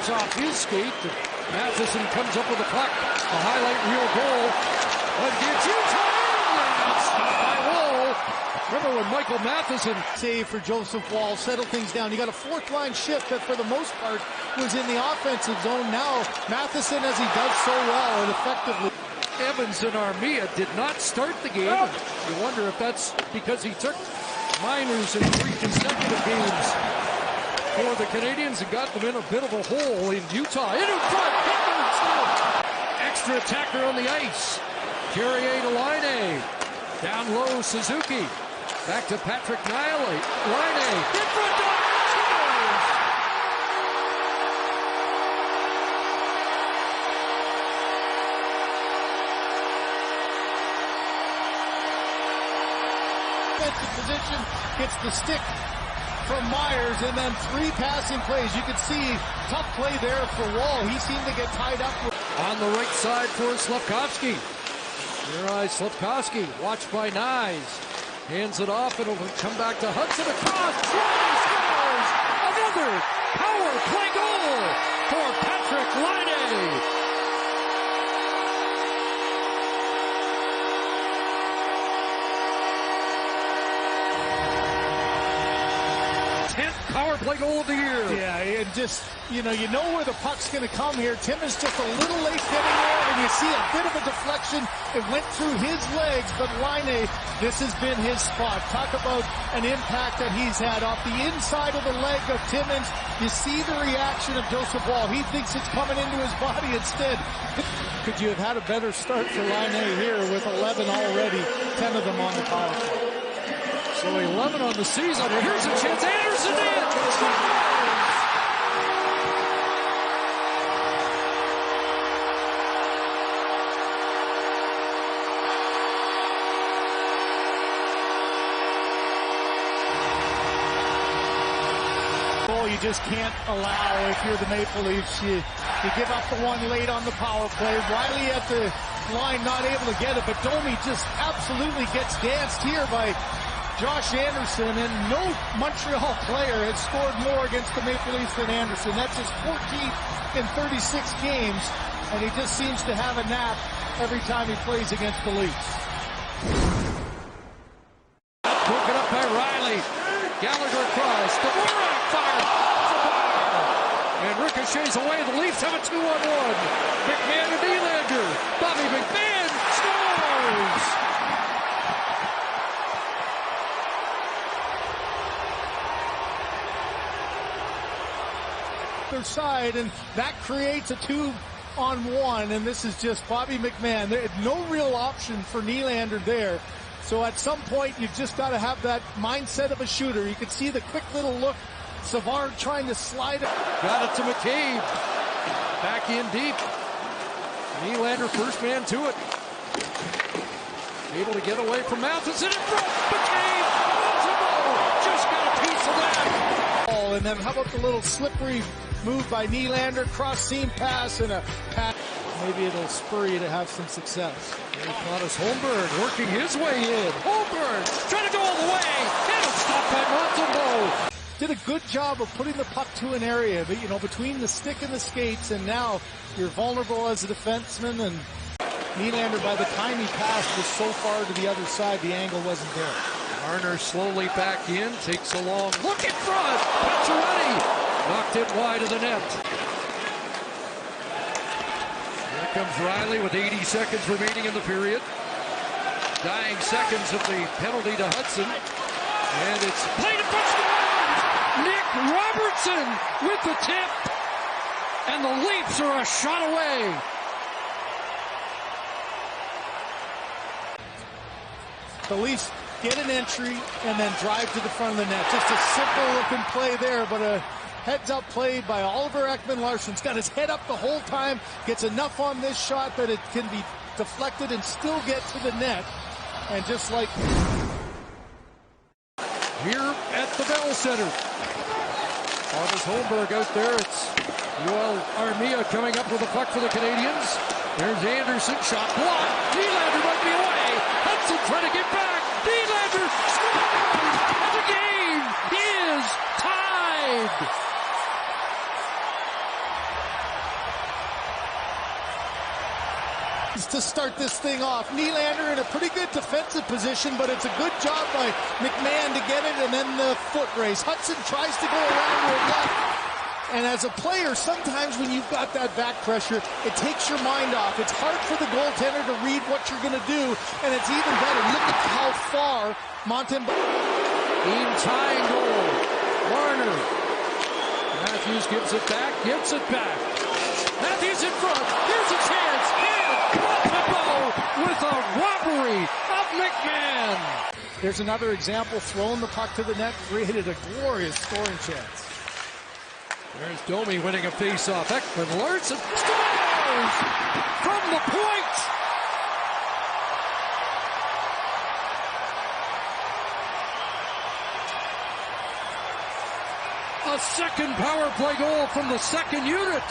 comes off his skate. Matheson comes up with a puck. A highlight reel goal. But gets Utah in. Stopped by Woll. Remember when Michael Matheson save for Joseph Woll, settle things down. You got a fourth line shift that for the most part was in the offensive zone. Now Matheson, as he does so well and effectively. Evans and Armia did not start the game. You wonder if that's because he took minors in 3 consecutive games for the Canadiens and got them in a bit of a hole in Utah. In front, extra attacker on the ice. Carrier to Laine. Down low, Suzuki. Back to Patrick Laine. Laine in front, scores! Defensive position, gets the stick from Myers, and then 3 passing plays. You could see tough play there for Woll. He seemed to get tied up. On the right side for Slafkovsky. Juraj Slafkovsky, watched by Nyes. Hands it off, and it'll come back to Hudson across. Scores! Another power play goal for Patrick Laine. Power play goal of the year. Yeah, and just, you know where the puck's going to come here. Timmins just a little late getting there, and you see a bit of a deflection. It went through his legs, but Laine, this has been his spot. Talk about an impact that he's had off the inside of the leg of Timmins. You see the reaction of Joseph Woll. He thinks it's coming into his body instead. Could you have had a better start for Laine here with 11 already, 10 of them on the power play? So 11 on the season. Here's a chance. Anderson in. Goal you just can't allow if you're the Maple Leafs. You give up the one late on the power play. Riley at the line not able to get it, but Domi just absolutely gets danced here by Josh Anderson, and no Montreal player has scored more against the Maple Leafs than Anderson. That's his 14th in 36 games, and he just seems to have a nap every time he plays against the Leafs. Broken up by Riley. Gallagher across. Dvorak fires. And ricochets away. The Leafs have a 2-on-1. McMahon and Nylander. Bobby McMahon scores! Side, and that creates a 2-on-1, and this is just Bobby McMahon. There no real option for Nylander there. So at some point, you've just got to have that mindset of a shooter. You can see the quick little look. Savard trying to slide it. Got it to McCabe. Back in deep. Nylander first man to it. Able to get away from Matheson in front. McCabe. Just got a piece of that. And then how about the little slippery move by Nylander, cross seam pass, and a pass. Maybe it'll spur you to have some success. Here Connors Holmberg working his way in. Holmberg trying to go all the way. And it's stopped by Montembeault. Did a good job of putting the puck to an area, but between the stick and the skates, and now you're vulnerable as a defenseman. And Nylander, by the time he passed, was so far to the other side, the angle wasn't there. Marner slowly back in, takes a long look in front. Pacioretty knocked it wide of the net. Here comes Riley with 80 seconds remaining in the period. Dying seconds of the penalty to Hudson. And it's played in front. Nick Robertson with the tip. And the Leafs are a shot away. The Leafs get an entry and then drive to the front of the net. Just a simple looking play there, but a heads up play by Oliver Ekman-Larsson's got his head up the whole time, gets enough on this shot that it can be deflected and still get to the net. And just like here at the Bell Center. Connors Holmberg out there. It's Yoel Armia coming up with the puck for the Canadiens. There's Anderson, shot blocked. Nylander might be away. Hudson trying to get back. Nylander scores! And the game is tied. start this thing off. Nylander in a pretty good defensive position, but it's a good job by McMahon to get it, and then the foot race. Hudson tries to go around to the left. And as a player, sometimes when you've got that back pressure, it takes your mind off. It's hard for the goaltender to read what you're going to do, and it's even better. Look at how far Montembeault. Team tying goal. Marner. Matthews gives it back, Matthews in front. Here's a chance. And Montembeault with a robbery of McMahon. There's another example, throwing the puck to the net, created a glorious scoring chance. There's Domi winning a face-off. Ekman-Larsson scores from the point. A second power play goal from the second unit.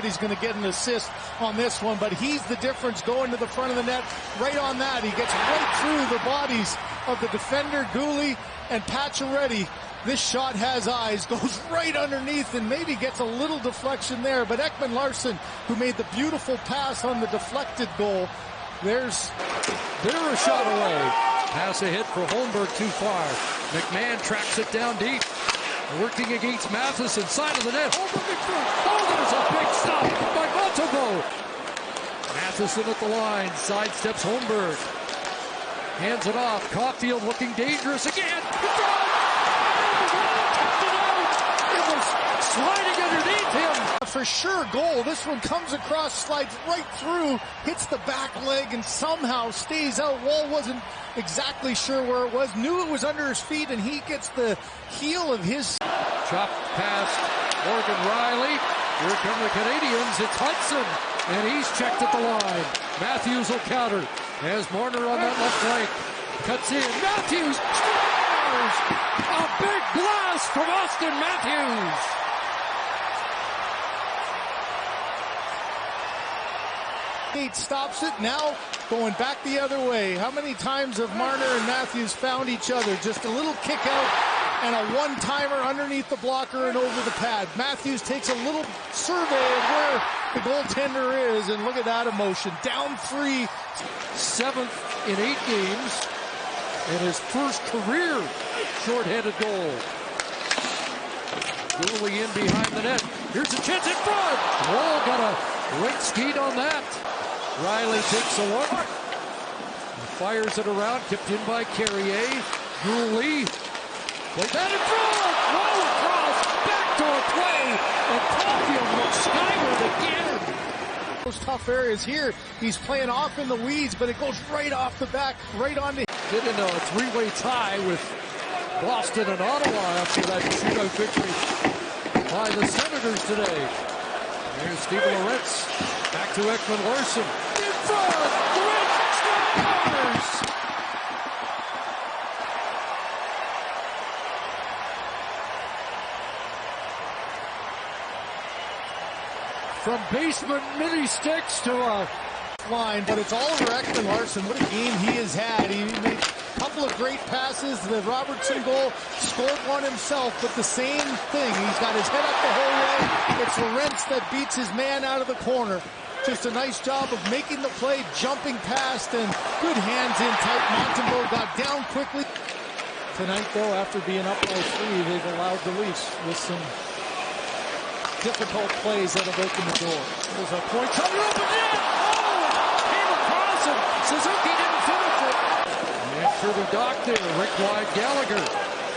He's going to get an assist on this one, but he's the difference going to the front of the net. Right on that, he gets right through the bodies of the defender, Guhle, and Pacioretty. This shot has eyes, goes right underneath, and maybe gets a little deflection there. But Ekman-Larsson, who made the beautiful pass on the deflected goal, they're a shot away. Pass ahead for Holmberg, too far. McMahon tracks it down deep. Working against Matheson, side of the net. Holmberg in front. Oh, there's a big stop by Montembeault. Matheson at the line, sidesteps Holmberg. Hands it off. Caulfield looking dangerous again. Sliding underneath him. For sure goal. This one comes across, slides right through, hits the back leg, and somehow stays out. Wall wasn't exactly sure where it was, knew it was under his feet, and he gets the heel of his. Chopped past Morgan Riley. Here come the Canadians. It's Hudson, and he's checked at the line. Matthews will counter as Marner on that left flank. Cuts in. Matthews scores! A big blast from Austin Matthews. Stops it, now going back the other way. How many times have Marner and Matthews found each other? Just a little kick out and a one-timer underneath the blocker and over the pad. Matthews takes a little survey of where the goaltender is, and look at that emotion. Down 3. 7th in 8 games, and his first career shorthanded goal. Guhle in behind the net. Here's a chance in front. Wall got a right skate on that. Riley takes a look. Fires it around. Tipped in by Carrier. Guhle. Played that in front. Wall across. Backdoor play. And Caulfield looks skyward again. Those tough areas here. He's playing off in the weeds, but it goes right off the back, right onto. Get into a 3-way tie with Boston and Ottawa after that shootout victory by the Senators today. There's Steven Lorentz. Back to Ekman-Larsson. In front! Lorentz scores! From basement mini sticks to a line, but it's Oliver Ekman-Larsson. What a game he has had. He made a couple of great passes. The Robertson goal, scored one himself, but the same thing. He's got his head up the whole way. It's Lorentz that beats his man out of the corner. Just a nice job of making the play, jumping past, and good hands in tight. Montembeault got down quickly. Tonight, though, after being up by 3, they've allowed the Leafs with some difficult plays that have opened the door. There's a point coming up again. Oh! Came across him. Suzuki didn't finish it. And further dock there. Rick Wide Gallagher.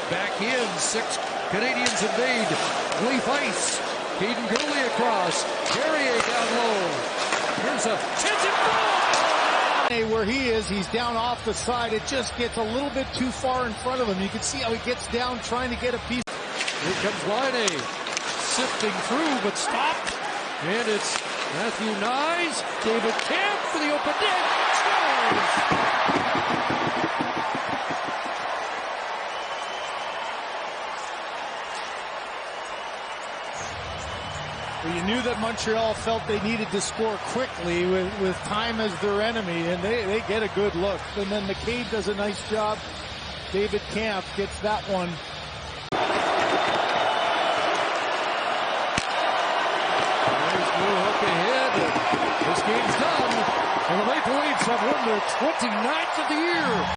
Back in. 6 Canadians invade Leaf ice. Caden Guhle across. Carrier down low. Here's a chance at goal. Where he is, he's down off the side. It just gets a little bit too far in front of him. You can see how he gets down trying to get a piece. Here comes Laine. Sifting through, but stopped. And it's Matthew Knies. David Kampf for the open net. Scores! Well, you knew that Montreal felt they needed to score quickly with time as their enemy, and they get a good look. And then McCabe does a nice job. David Kampf gets that one. There's Blue Hook ahead. This game's done. And the Maple Leafs have won their 29th of the year.